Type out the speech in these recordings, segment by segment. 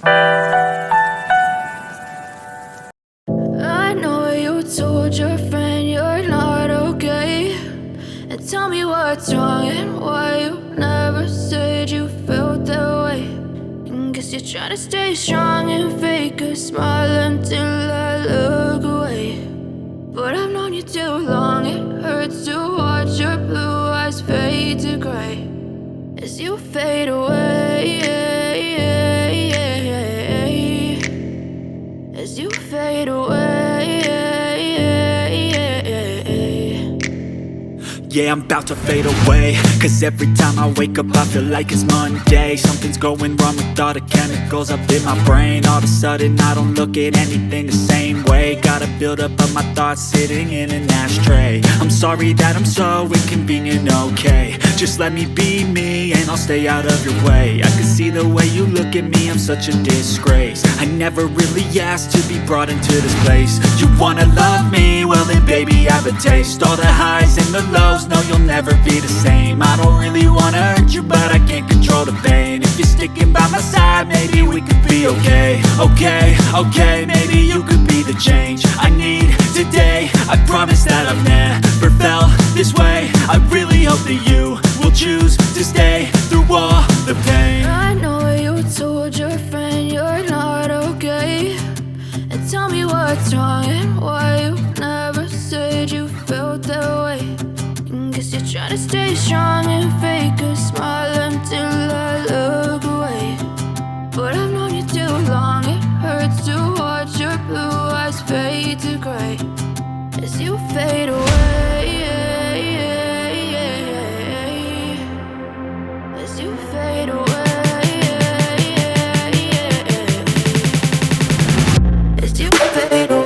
I know you told your friend you're not okay, and tell me what's wrong and why you never said you felt that way. And guess you're trying to stay strong and fake a smile until I look away. But I've known you too long, it hurts to watch your blue eyes fade to gray as you fade away, as you fade away. Yeah, I'm about to fade away, cause every time I wake up I feel like it's Monday. Something's going wrong with all the chemicals up in my brain. All of a sudden I don't look at anything the same way. Gotta build up of my thoughts sitting in an ashtray. I'm sorry that I'm so inconvenient, okay. Just let me be me and I'll stay out of your way. I can see the way you look at me, I'm such a disgrace. I never really asked to be brought into this place. You wanna love me? Well then baby I have a taste. All the highs and the lows, no you'll never be the same. I don't really wanna hurt you but I can't control the pain. If you're sticking by my side maybe we could be okay. Okay, maybe you could be the change I need today. I promise that I've never felt this way. I really hope that you will choose to stay through all the pain. I know you told your friend you're not okay, and tell me what's wrong and why you never said you felt that way. And guess you're trying to stay strong and fake a smile until I look away. But I've known you too long, it hurts to watch your blue eyes fade to gray as you fade away, as you fade away, as you fade away.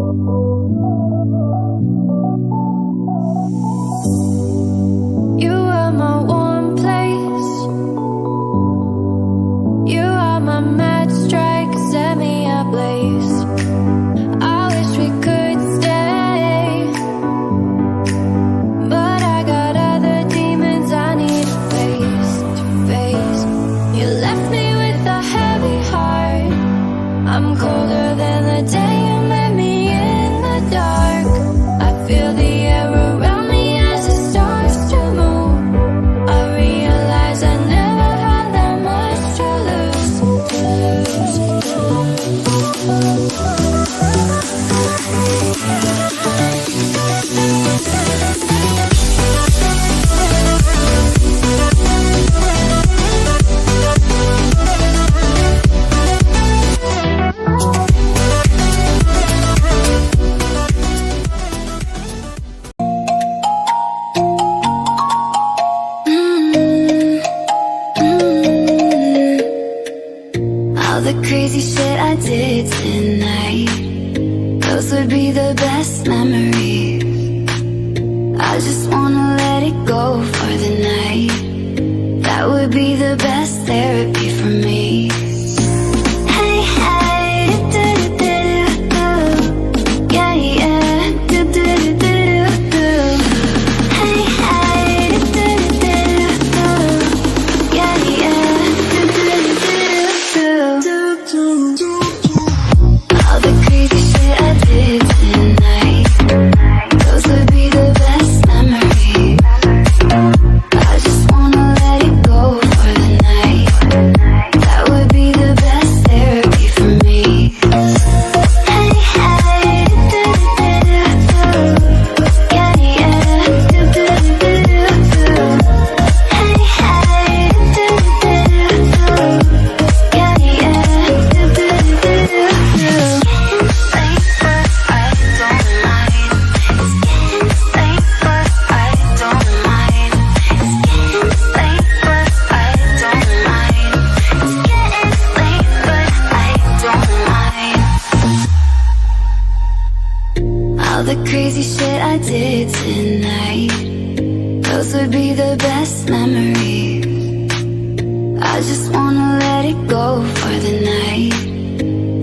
You are my warm place. You are my match strike, set me ablaze. I wish we could stay, but I got other demons I need to face. You left me with a heavy heart. I'm colder than the day you met me in the dark. I feel the air around me as the stars to move. I realize I never had that much to lose. All the crazy shit I did tonight, those would be the best memories. I just wanna let it go for the night. That would be the best therapy for me. Hey, hey, do-do-do-do-do. Yeah, yeah, do-do-do-do-do. Hey, hey, do-do-do-do-do. Yeah, yeah, do-do-do-do-do. All the crazy shit I did tonight, those would be the best memories. I just wanna let it go for the night. That would be the best therapy for me. Hey, hey, do-do-do-do-do. Yeah, yeah, do-do-do-do-do. Hey, hey, do-do-do-do-do. Yeah, yeah, do-do-do-do-do. Late, but I don't mind. It's getting late, but I don't mind. It's getting late, but I don't mind. It's getting late, but I don't mind. All the crazy shit I did tonight, those would be the best memories. I just wanna let it go for the night.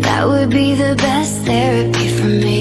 That would be the best therapy for me.